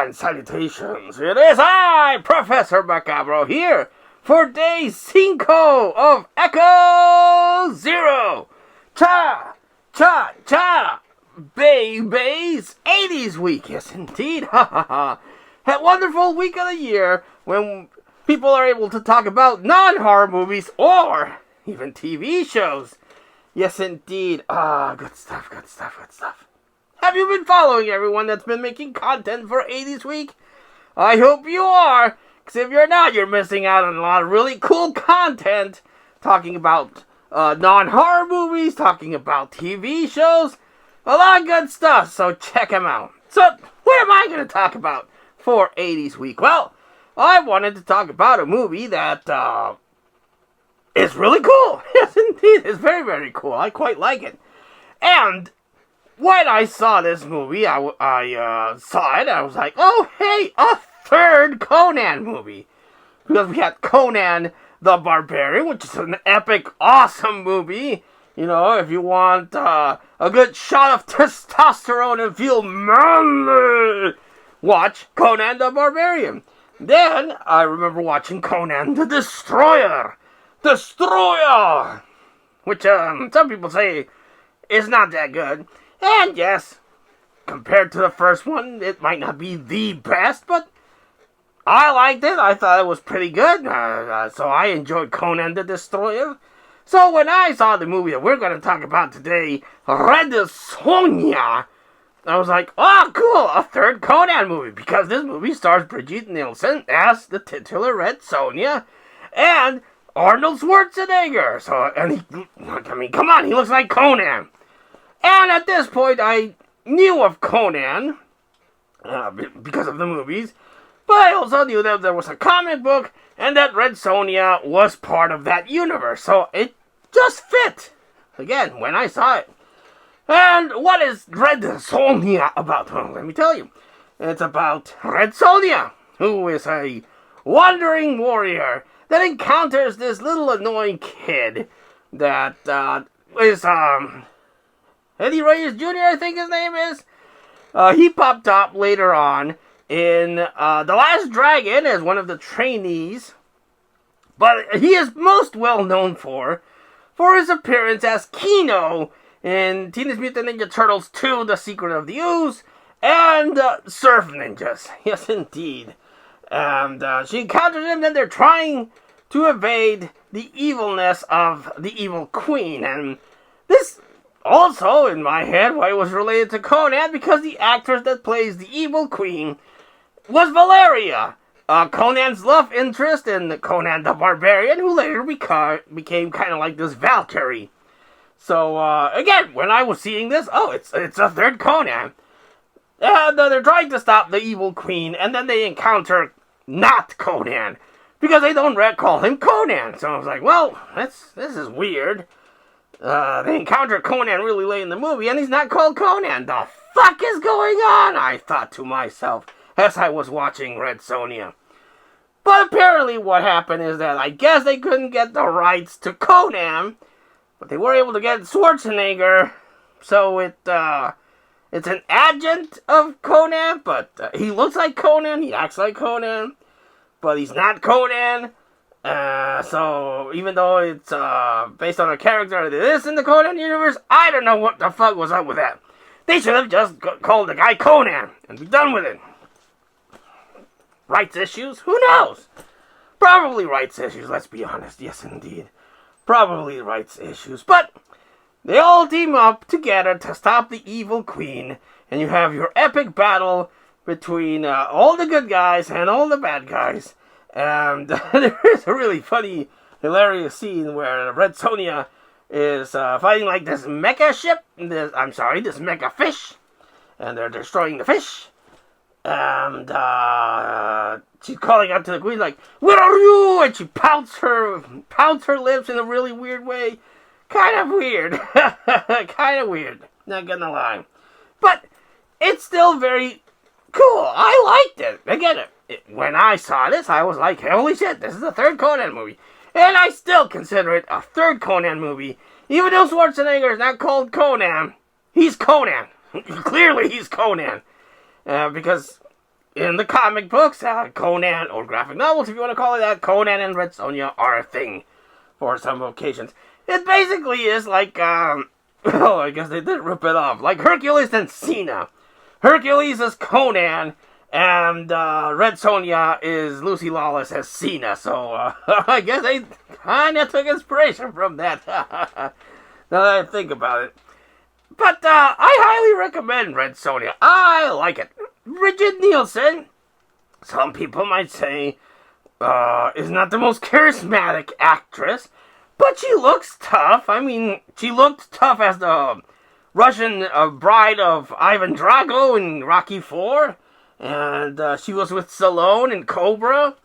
and salutations. It is I, Professor Macabro, here for day 5 of Echo Zero. Cha, babies, 80's week. Yes, indeed. Ha ha ha. That wonderful week of the year when people are able to talk about non-horror movies or even TV shows. Yes, indeed. Good stuff. Have you been following everyone that's been making content for 80's week? I hope you are, because if you're not, you're missing out on a lot of really cool content, talking about non-horror movies, talking about TV shows, a lot of good stuff, so check them out. So, what am I going to talk about for 80's week? Well, I wanted to talk about a movie that is really cool. Yes, indeed, it's very, very cool. I quite like it. And when I saw this movie, I saw it, I was like, oh, hey, a third Conan movie. Because we had Conan the Barbarian, which is an epic, awesome movie. You know, if you want a good shot of testosterone and feel manly, watch Conan the Barbarian. Then, I remember watching Conan the Destroyer, which some people say is not that good. And yes, compared to the first one, it might not be the best, but I liked it. I thought it was pretty good, so I enjoyed Conan the Destroyer. So when I saw the movie that we're going to talk about today, Red Sonja, I was like, oh, cool, a third Conan movie, because this movie stars Brigitte Nielsen as the titular Red Sonja, and Arnold Schwarzenegger. Come on, he looks like Conan. And at this point, I knew of Conan, because of the movies, but I also knew that there was a comic book, and that Red Sonja was part of that universe, so it just fit, again, when I saw it. And what is Red Sonja about? Well, let me tell you. It's about Red Sonja, who is a wandering warrior that encounters this little annoying kid that is, Eddie Reyes Jr., I think his name is. He popped up later on in The Last Dragon as one of the trainees. But he is most well known for his appearance as Kino in Teenage Mutant Ninja Turtles 2, The Secret of the Ooze, and Surf Ninjas. Yes, indeed. And she encounters him, and they're trying to evade the evilness of the evil queen. And this also, in my head, why it was related to Conan, because the actress that plays the evil queen was Valeria, Conan's love interest in Conan the Barbarian, who later became kind of like this Valkyrie. So, again, when I was seeing this, it's a third Conan. And they're trying to stop the evil queen, and then they encounter not Conan, because they don't call him Conan. So I was like, well, this is weird. They encounter Conan really late in the movie, and he's not called Conan. The fuck is going on? I thought to myself as I was watching Red Sonja. But apparently what happened is that I guess they couldn't get the rights to Conan, but they were able to get Schwarzenegger, so it's an adjunct of Conan, but he looks like Conan, he acts like Conan, but he's not Conan. So even though it's based on a character that is in the Conan universe, I don't know what the fuck was up with that. They should have just called the guy Conan and be done with it. Rights issues? Who knows? Probably rights issues, let's be honest. Yes, indeed. Probably rights issues. But they all team up together to stop the evil queen, and you have your epic battle between all the good guys and all the bad guys. And there is a really funny, hilarious scene where Red Sonja is fighting like this mecha ship, this mecha fish, and they're destroying the fish. And she's calling out to the queen like, "Where are you?" And she pouts her lips in a really weird way. Kind of weird. Not gonna lie. But it's still very cool. I liked it. Again, when I saw this, I was like, holy shit, this is a third Conan movie. And I still consider it a third Conan movie. Even though Schwarzenegger is not called Conan, he's Conan. Clearly he's Conan. Because in the comic books, Conan, or graphic novels, if you want to call it that, Conan and Red Sonja are a thing for some occasions. It basically is like, oh, I guess they did rip it off, like Hercules and Cena. Hercules is Conan, and Red Sonja is Lucy Lawless as Cena, so I guess they kind of took inspiration from that, now that I think about it. But I highly recommend Red Sonja. I like it. Bridget Nielsen, some people might say, is not the most charismatic actress, but she looks tough. I mean, she looked tough as the Russian bride of Ivan Drago in Rocky IV, and she was with Stallone in Cobra.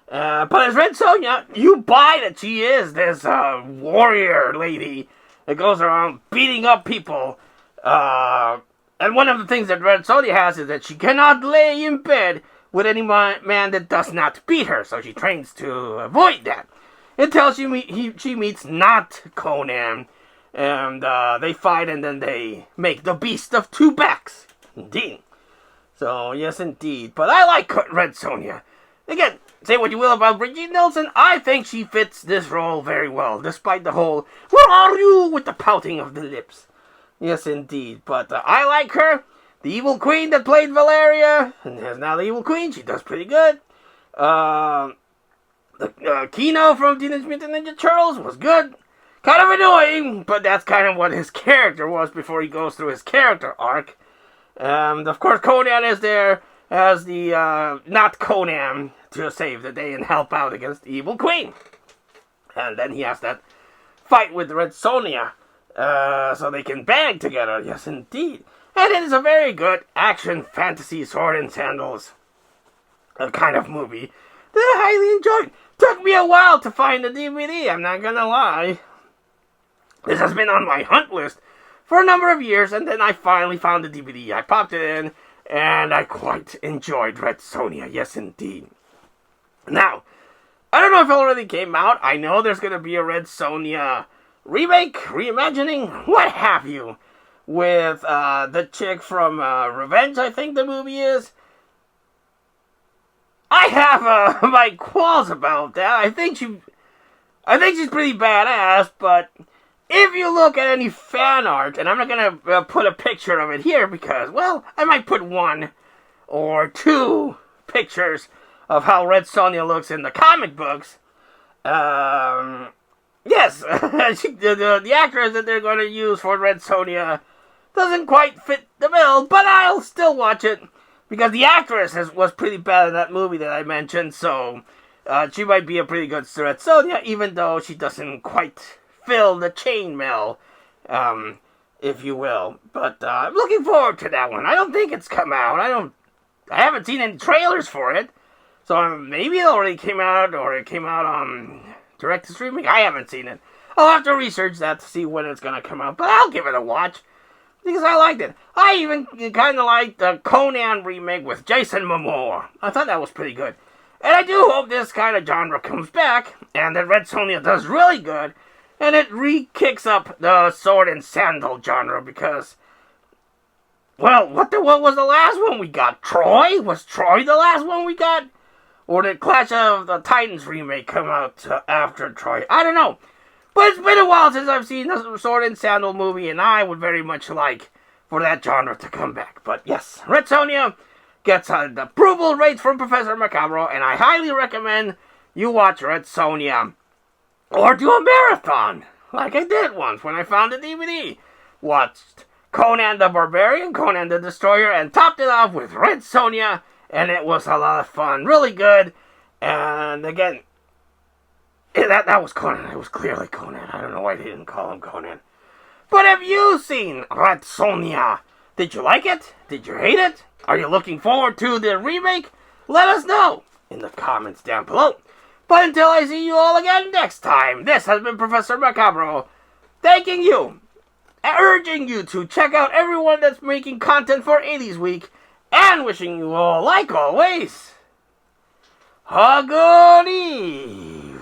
But as Red Sonja, you buy that she is this warrior lady that goes around beating up people. And one of the things that Red Sonja has is that she cannot lay in bed with any man that does not beat her, so she trains to avoid that. Until she meets not Conan, and they fight, and then they make the beast of two backs. Indeed. So, yes, indeed. But I like Red Sonja. Again, say what you will about Bridget Nielsen, I think she fits this role very well, despite the whole, "Where are you?" with the pouting of the lips. Yes, indeed. But I like her. The evil queen that played Valeria, and is now the evil queen, she does pretty good. Kino from Teenage Mutant Ninja Turtles was good. Kind of annoying, but that's kind of what his character was before he goes through his character arc. And of course, Conan is there as the not Conan to save the day and help out against the evil queen. And then he has that fight with Red Sonja. So they can bang together, yes indeed. And it is a very good action fantasy sword and sandals kind of movie that I highly enjoyed. Took me a while to find the DVD, I'm not gonna lie. This has been on my hunt list for a number of years, and then I finally found the DVD. I popped it in, and I quite enjoyed Red Sonja, yes indeed. Now, I don't know if it already came out. I know there's gonna be a Red Sonja remake, reimagining, what have you, with the chick from Revenge, I think the movie is. I have my qualms about that. I think she's pretty badass, but if you look at any fan art, and I'm not gonna put a picture of it here because, well, I might put one or two pictures of how Red Sonja looks in the comic books. Yes, the actress that they're going to use for Red Sonja doesn't quite fit the bill, but I'll still watch it because the actress was pretty bad in that movie that I mentioned, so she might be a pretty good Red Sonja, even though she doesn't quite fill the chainmail, if you will. But I'm looking forward to that one. I don't think it's come out. I haven't seen any trailers for it, so maybe it already came out, or it came out on direct to streaming. I haven't seen it. I'll have to research that to see when it's gonna come out, but I'll give it a watch because I liked it. I even kind of liked the Conan remake with Jason Momoa. I thought that was pretty good, and I do hope this kind of genre comes back and that Red Sonja does really good, and it re-kicks up the sword and sandal genre because, well, what was the last one we got? Troy? Was Troy the last one we got? Or did Clash of the Titans remake come out after Troy? I don't know. But it's been a while since I've seen the sword and sandal movie, and I would very much like for that genre to come back. But yes, Red Sonja gets an approval rate from Professor Macabro, and I highly recommend you watch Red Sonja. Or do a marathon, like I did once when I found the DVD. Watched Conan the Barbarian, Conan the Destroyer, and topped it off with Red Sonja. And it was a lot of fun. Really good. And again, that was Conan. It was clearly Conan. I don't know why they didn't call him Conan. But have you seen Red Sonja? Did you like it? Did you hate it? Are you looking forward to the remake? Let us know in the comments down below. But until I see you all again next time, this has been Professor Macabro, thanking you, urging you to check out everyone that's making content for 80's Week, and wishing you all, like always, a good evening.